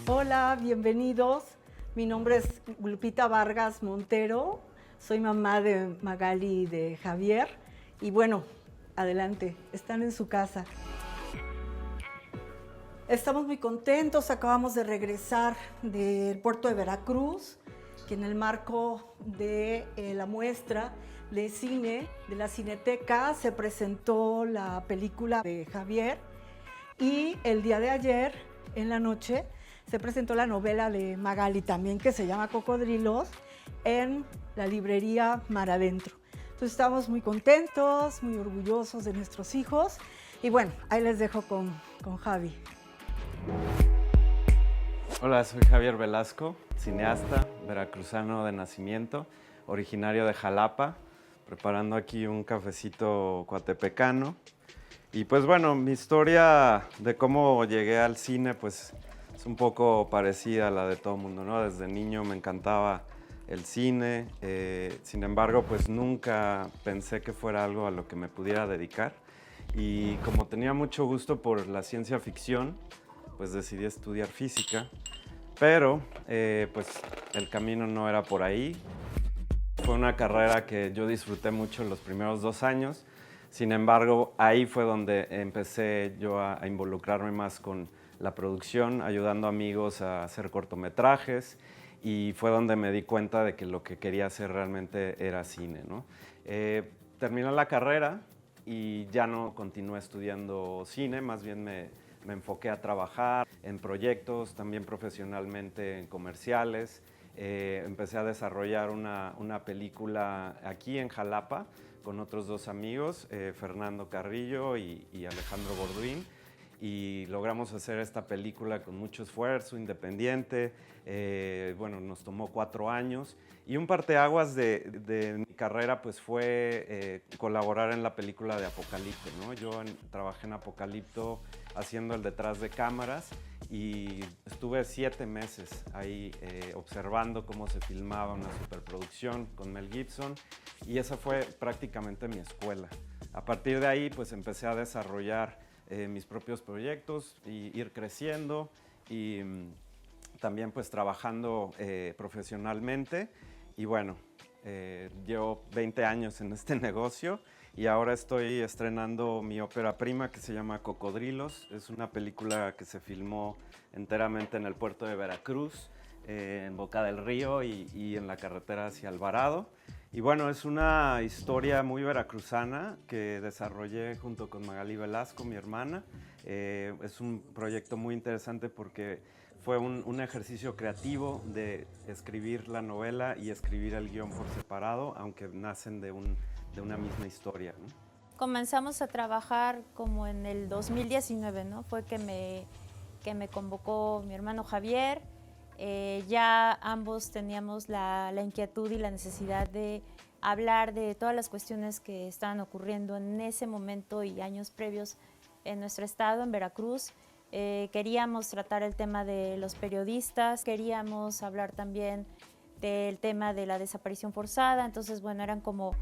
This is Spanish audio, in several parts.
Hola, bienvenidos. Mi nombre es Lupita Vargas Montero. Soy mamá de Magali y de Javier. Y bueno, adelante, están en su casa. Estamos muy contentos, acabamos de regresar del puerto de Veracruz, que en el marco de la muestra de cine de la Cineteca se presentó la película de Javier y el día de ayer, en la noche, se presentó la novela de Magali también, que se llama Cocodrilos, en la librería Mar Adentro. Entonces estamos muy contentos, muy orgullosos de nuestros hijos y bueno, ahí les dejo con Javi. Hola, soy Javier Velasco, cineasta, veracruzano de nacimiento, originario de Jalapa, preparando aquí un cafecito coatepecano. Y pues bueno, mi historia de cómo llegué al cine pues es un poco parecida a la de todo el mundo, ¿no? Desde niño me encantaba el cine, sin embargo pues nunca pensé que fuera algo a lo que me pudiera dedicar. Y como tenía mucho gusto por la ciencia ficción, pues decidí estudiar física, pero pues el camino no era por ahí. Fue una carrera que yo disfruté mucho los primeros 2 años, sin embargo ahí fue donde empecé yo a involucrarme más con la producción, ayudando amigos a hacer cortometrajes y fue donde me di cuenta de que lo que quería hacer realmente era cine, ¿no? Terminé la carrera y ya no continué estudiando cine, más bien me enfoqué a trabajar en proyectos, también profesionalmente en comerciales. Empecé a desarrollar una película aquí en Jalapa con otros 2 amigos, Fernando Carrillo y Alejandro Borduín. Y logramos hacer esta película con mucho esfuerzo, independiente. Bueno, nos tomó 4 años. Y un parteaguas de mi carrera pues fue colaborar en la película de Apocalipto, ¿no? Yo trabajé en Apocalipto haciendo el detrás de cámaras y estuve 7 meses ahí observando cómo se filmaba una superproducción con Mel Gibson y esa fue prácticamente mi escuela. A partir de ahí pues empecé a desarrollar mis propios proyectos y ir creciendo y también pues trabajando profesionalmente y bueno, llevo 20 años en este negocio y ahora estoy estrenando mi ópera prima que se llama Cocodrilos. Es una película que se filmó enteramente en el puerto de Veracruz, en Boca del Río y en la carretera hacia Alvarado. Y bueno, es una historia muy veracruzana que desarrollé junto con Magali Velasco, mi hermana. Es un proyecto muy interesante porque fue un ejercicio creativo de escribir la novela y escribir el guión por separado, aunque nacen de una misma historia, ¿no? Comenzamos a trabajar como en el 2019, ¿no? Fue que me convocó mi hermano Javier. Ya ambos teníamos la inquietud y la necesidad de hablar de todas las cuestiones que estaban ocurriendo en ese momento y años previos en nuestro estado, en Veracruz. Queríamos tratar el tema de los periodistas, queríamos hablar también del tema de la desaparición forzada, entonces bueno, eran como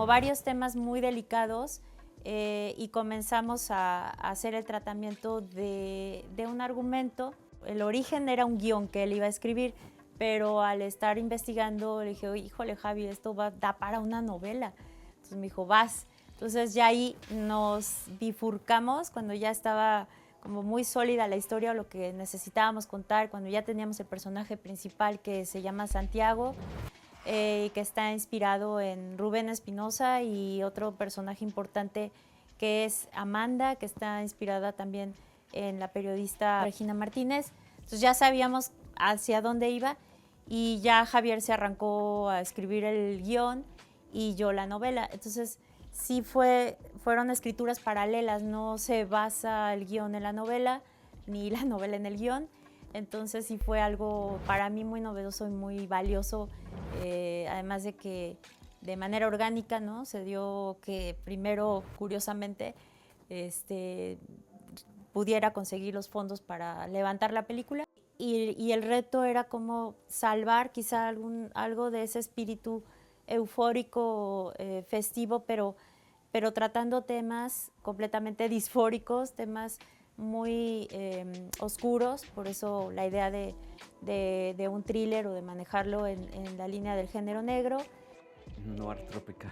varios temas muy delicados y comenzamos a hacer el tratamiento de un argumento. El origen era un guión que él iba a escribir, pero al estar investigando le dije, híjole Javi, esto da para una novela. Entonces me dijo, vas. Entonces ya ahí nos bifurcamos cuando ya estaba como muy sólida la historia o lo que necesitábamos contar, cuando ya teníamos el personaje principal que se llama Santiago, que está inspirado en Rubén Espinosa y otro personaje importante que es Amanda, que está inspirada también en la periodista Regina Martínez. Entonces ya sabíamos hacia dónde iba y ya Javier se arrancó a escribir el guión y yo la novela. Entonces sí fueron escrituras paralelas, no se basa el guión en la novela ni la novela en el guión. Entonces sí fue algo para mí muy novedoso y muy valioso, además de que de manera orgánica, ¿no? Se dio que primero, curiosamente, pudiera conseguir los fondos para levantar la película y el reto era como salvar quizá algo de ese espíritu eufórico, festivo, pero tratando temas completamente disfóricos, temas muy oscuros, por eso la idea de un thriller o de manejarlo en la línea del género negro. Noir tropical.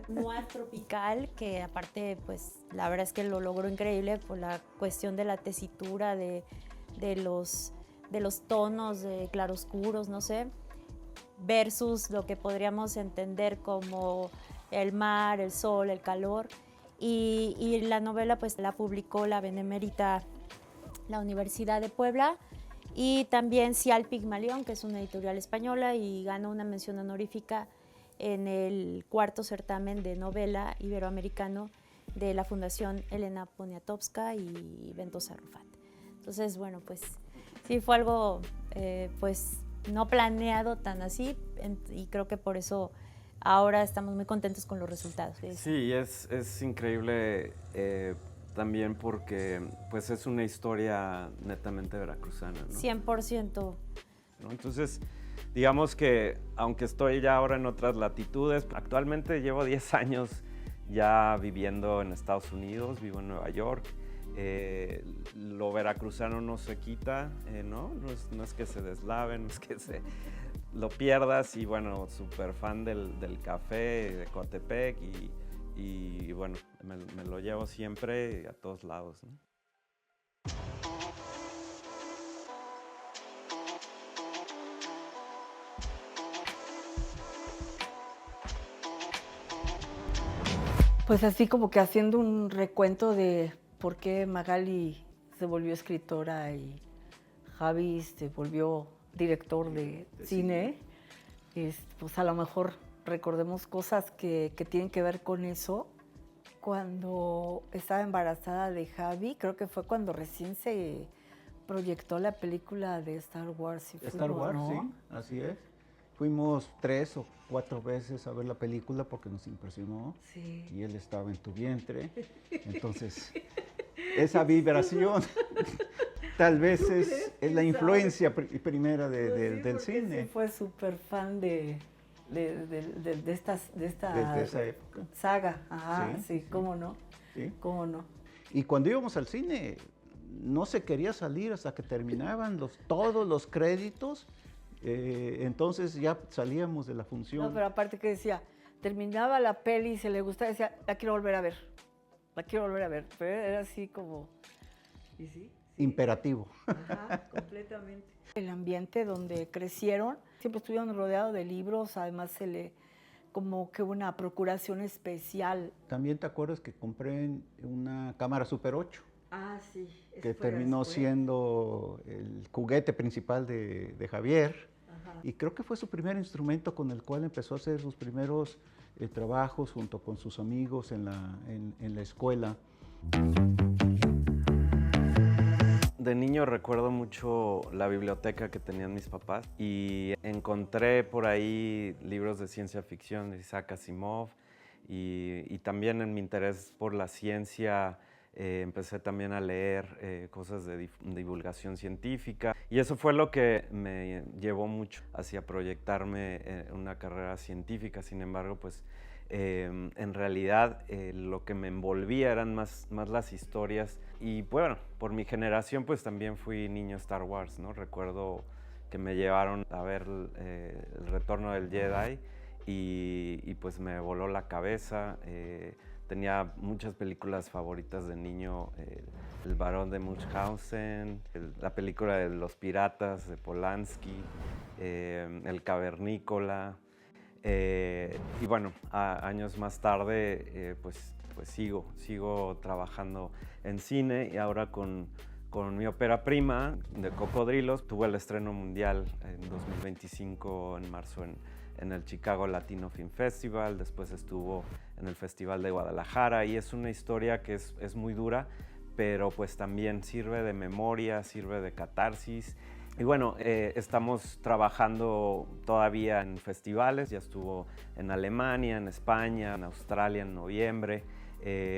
Noir tropical, que aparte, pues la verdad es que lo logró increíble por la cuestión de la tesitura, de los tonos de claroscuros, no sé, versus lo que podríamos entender como el mar, el sol, el calor. Y la novela pues la publicó la Benemérita, la Universidad de Puebla, y también Cial Pigmalión, que es una editorial española, y ganó una mención honorífica en el 4º certamen de novela iberoamericano de la Fundación Elena Poniatowska y Ventosa Rufat. Entonces, bueno, pues sí fue algo pues no planeado tan así, y creo que por eso ahora estamos muy contentos con los resultados. Sí, es increíble también porque pues es una historia netamente veracruzana, ¿no? 100%. ¿No? Entonces, digamos que aunque estoy ya ahora en otras latitudes, actualmente llevo 10 años ya viviendo en Estados Unidos, vivo en Nueva York. Lo veracruzano no se quita, ¿no? No es que se deslave, no es que lo pierdas, y bueno, súper fan del café de Coatepec, y bueno, me lo llevo siempre a todos lados, ¿no? Pues así como que haciendo un recuento de por qué Magali se volvió escritora y Javi se volvió director de cine, pues a lo mejor recordemos cosas que tienen que ver con eso. Cuando estaba embarazada de Javi, creo que fue cuando recién se proyectó la película de Star Wars. Star Wars, ¿no? sí, así es. Fuimos 3 o 4 veces a ver la película porque nos impresionó. Sí. Y él estaba en tu vientre. Entonces, esa vibración tal vez es la influencia primera del cine. Sí, fue súper fan de esta Desde esa época. saga. Ajá, sí, Sí. cómo no. Sí. Cómo no. Y cuando íbamos al cine, no se quería salir hasta que terminaban todos los créditos. Entonces ya salíamos de la función. No, pero aparte que decía, terminaba la peli y se le gustaba, decía, la quiero volver a ver. La quiero volver a ver. Pero era así como. ¿Y sí? Imperativo. Ajá, completamente. El ambiente donde crecieron, siempre estuvieron rodeados de libros, además como que una procuración especial. También te acuerdas que compré una cámara Super 8, Ah, sí. que terminó siendo el juguete principal de Javier. Ajá. Y creo que fue su primer instrumento con el cual empezó a hacer sus primeros trabajos junto con sus amigos en la escuela. De niño recuerdo mucho la biblioteca que tenían mis papás, y encontré por ahí libros de ciencia ficción de Isaac Asimov, y también en mi interés por la ciencia empecé también a leer cosas de divulgación científica, y eso fue lo que me llevó mucho hacia proyectarme en una carrera científica. Sin embargo, pues en realidad lo que me envolvía eran más las historias, y bueno, por mi generación pues también fui niño Star Wars, ¿no? Recuerdo que me llevaron a ver el Retorno del Jedi, y pues me voló la cabeza. Tenía muchas películas favoritas de niño, El Barón de Munchausen, la película de Los Piratas de Polanski, El Cavernícola. Y bueno, años más tarde pues sigo trabajando en cine, y ahora con mi ópera prima de Cocodrilos tuve el estreno mundial en 2025, en marzo, en el Chicago Latino Film Festival. Después estuvo en el Festival de Guadalajara, y es una historia que es muy dura, pero pues también sirve de memoria, sirve de catarsis. Y bueno, estamos trabajando todavía en festivales. Ya estuvo en Alemania, en España, en Australia en noviembre.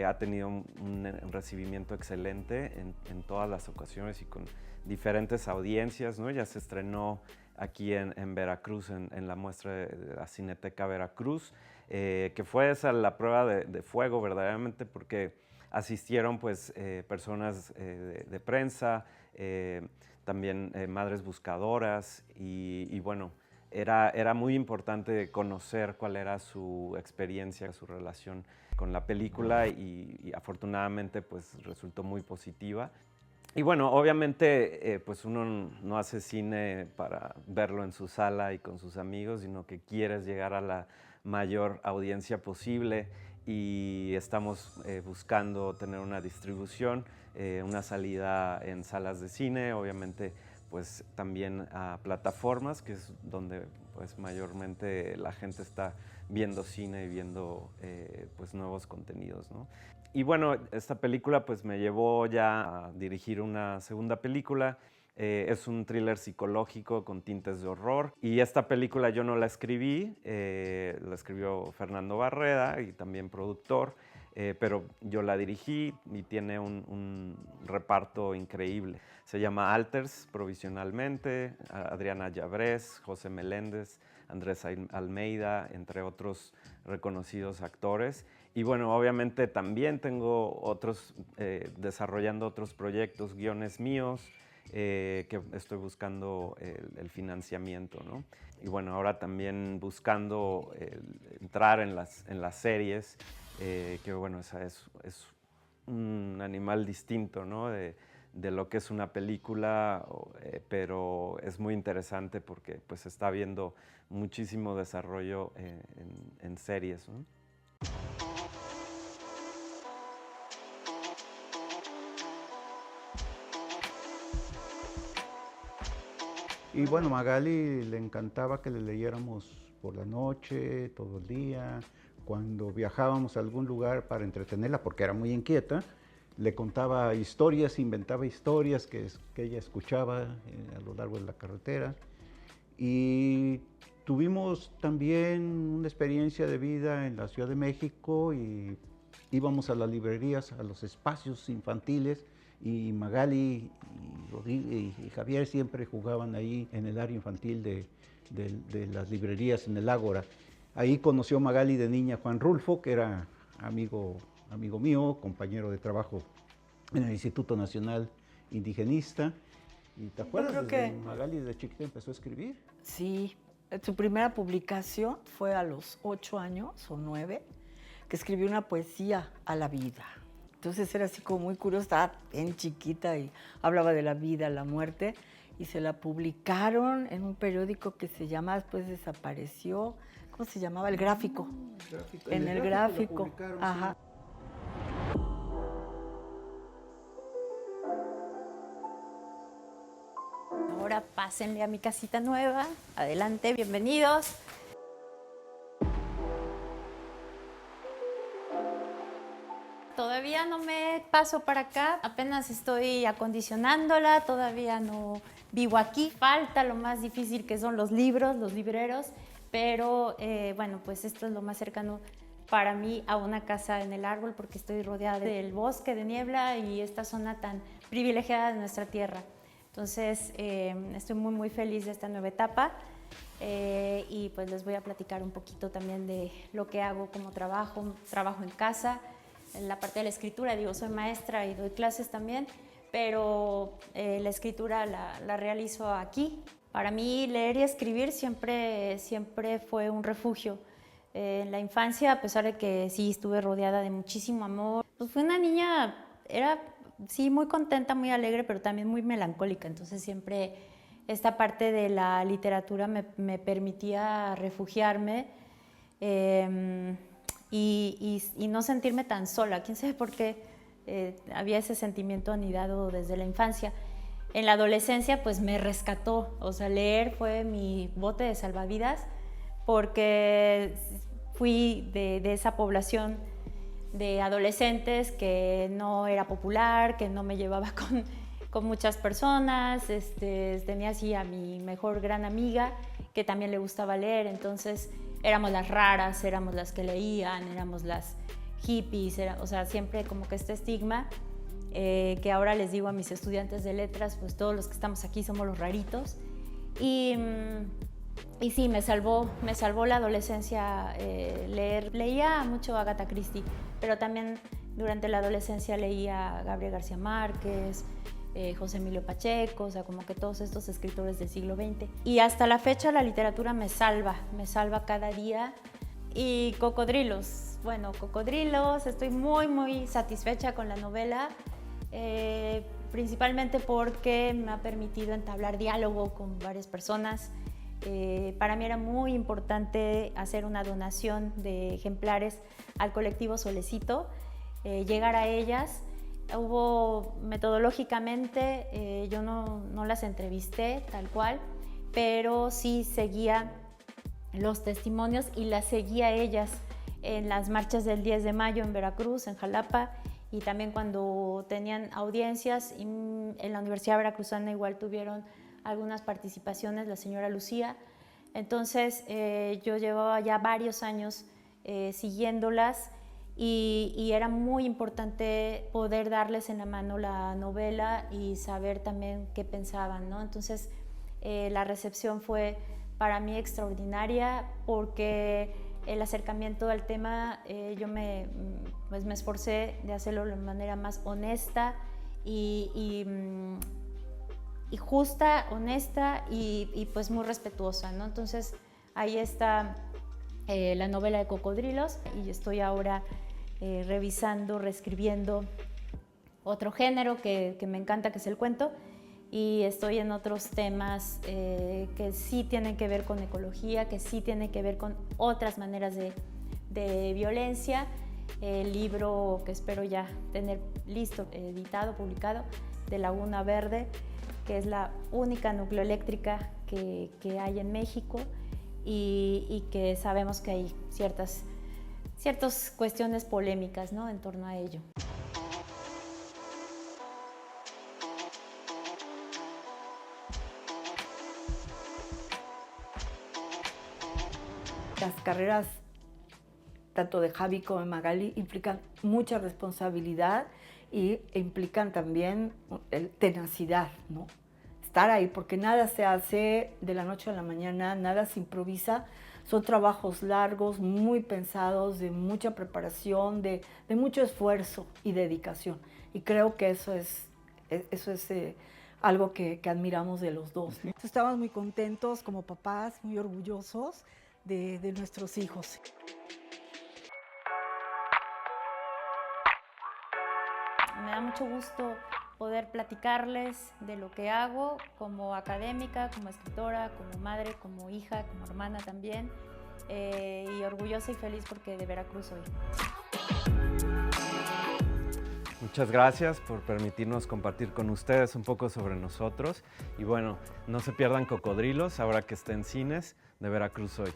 Ha tenido un recibimiento excelente en todas las ocasiones y con diferentes audiencias, ¿no? Ya se estrenó aquí en Veracruz, en la muestra de la Cineteca Veracruz, que fue esa la prueba de fuego verdaderamente, porque asistieron pues personas de prensa, también madres buscadoras y bueno, era muy importante conocer cuál era su experiencia, su relación con la película y afortunadamente pues resultó muy positiva. Y bueno, obviamente pues uno no hace cine para verlo en su sala y con sus amigos, sino que quieres llegar a la mayor audiencia posible y estamos buscando tener una distribución, una salida en salas de cine, obviamente pues también a plataformas, que es donde pues mayormente la gente está viendo cine y viendo pues nuevos contenidos, ¿no? Y bueno, esta película pues me llevó ya a dirigir una segunda película. Es un thriller psicológico con tintes de horror. Y esta película yo no la escribí, la escribió Fernando Barreda y también productor, pero yo la dirigí y tiene un reparto increíble. Se llama Alters, provisionalmente, Adriana Llabrés, José Meléndez, Andrés Almeida, entre otros reconocidos actores. Y bueno, obviamente también tengo otros, desarrollando otros proyectos, guiones míos, que estoy buscando el financiamiento, ¿no? Y bueno, ahora también buscando entrar en las series, que bueno, esa es un animal distinto, ¿no? De lo que es una película, pero es muy interesante porque pues está habiendo muchísimo desarrollo en series, ¿no? Y bueno, Magali le encantaba que le leyéramos por la noche, todo el día. Cuando viajábamos a algún lugar para entretenerla, porque era muy inquieta, le contaba historias, inventaba historias que ella escuchaba a lo largo de la carretera. Y tuvimos también una experiencia de vida en la Ciudad de México y íbamos a las librerías, a los espacios infantiles, y Magali y Javier siempre jugaban ahí en el área infantil de las librerías en el Ágora. Ahí conoció Magali de niña a Juan Rulfo, que era amigo mío, compañero de trabajo en el Instituto Nacional Indigenista. ¿Y te acuerdas que Magali de chiquita empezó a escribir? Sí, su primera publicación fue a los 8 años o 9, que escribió una poesía a la vida. Entonces era así como muy curiosa, estaba bien chiquita y hablaba de la vida, la muerte, y se la publicaron en un periódico que se llama, después desapareció, ¿cómo se llamaba? El Gráfico. En el Gráfico. Ajá. Sí. Ahora pásenle a mi casita nueva. Adelante, bienvenidos. Todavía no me paso para acá, apenas estoy acondicionándola, todavía no vivo aquí. Falta lo más difícil que son los libros, los libreros, pero bueno, pues esto es lo más cercano para mí a una casa en el árbol porque estoy rodeada del bosque de niebla y esta zona tan privilegiada de nuestra tierra. Entonces estoy muy feliz de esta nueva etapa y pues les voy a platicar un poquito también de lo que hago como trabajo en casa. En la parte de la escritura, digo, soy maestra y doy clases también, pero la escritura la realizo aquí. Para mí leer y escribir siempre fue un refugio. En la infancia, a pesar de que sí estuve rodeada de muchísimo amor, pues fui una niña, era sí muy contenta, muy alegre, pero también muy melancólica. Entonces siempre esta parte de la literatura me permitía refugiarme. Y no sentirme tan sola. Quién sabe por qué había ese sentimiento anidado desde la infancia. En la adolescencia pues me rescató, o sea, leer fue mi bote de salvavidas porque fui de esa población de adolescentes que no era popular, que no me llevaba con muchas personas. Tenía así a mi mejor gran amiga que también le gustaba leer, entonces éramos las raras, éramos las que leían, éramos las hippies, o sea, siempre como que este estigma que ahora les digo a mis estudiantes de letras, pues todos los que estamos aquí somos los raritos. Y sí, me salvó la adolescencia leer. Leía mucho Agatha Christie, pero también Durante la adolescencia leía a Gabriel García Márquez, José Emilio Pacheco, o sea, como que todos estos escritores del siglo XX. Y hasta la fecha la literatura me salva cada día. Y Cocodrilos, bueno, Cocodrilos, estoy muy satisfecha con la novela, principalmente porque me ha permitido entablar diálogo con varias personas. Para mí era muy importante hacer una donación de ejemplares al colectivo Solecito, llegar a ellas. Hubo metodológicamente, yo no las entrevisté tal cual, pero sí seguía los testimonios y las seguía a ellas en las marchas del 10 de mayo en Veracruz, en Jalapa, y también cuando tenían audiencias en la Universidad Veracruzana igual tuvieron algunas participaciones, la señora Lucía. Entonces yo llevaba ya varios años siguiéndolas y era muy importante poder darles en la mano la novela y saber también qué pensaban, ¿no? Entonces la recepción fue para mí extraordinaria porque el acercamiento al tema yo me esforcé de hacerlo de manera más honesta y justa, honesta y pues muy respetuosa, ¿no? Entonces ahí está la novela de Cocodrilos y estoy ahora revisando, reescribiendo otro género que me encanta, que es el cuento, y estoy en otros temas que sí tienen que ver con ecología, que sí tienen que ver con otras maneras de violencia. El libro que espero ya tener listo, editado, publicado, de Laguna Verde, que es la única nucleoeléctrica que hay en México y que sabemos que hay ciertas cuestiones polémicas, ¿no?, en torno a ello. Las carreras, tanto de Javi como de Magali, implican mucha responsabilidad e implican también tenacidad, ¿no? Estar ahí, porque nada se hace de la noche a la mañana, nada se improvisa. Son trabajos largos, muy pensados, de mucha preparación, de mucho esfuerzo y dedicación. Y creo que eso es algo que admiramos de los dos, ¿no? Estamos muy contentos como papás, muy orgullosos de nuestros hijos. Me da mucho gusto poder platicarles de lo que hago como académica, como escritora, como madre, como hija, como hermana también, y orgullosa y feliz porque de Veracruz soy. Muchas gracias por permitirnos compartir con ustedes un poco sobre nosotros. Y bueno, no se pierdan Cocodrilos, ahora que está en cines, de Veracruz Soy.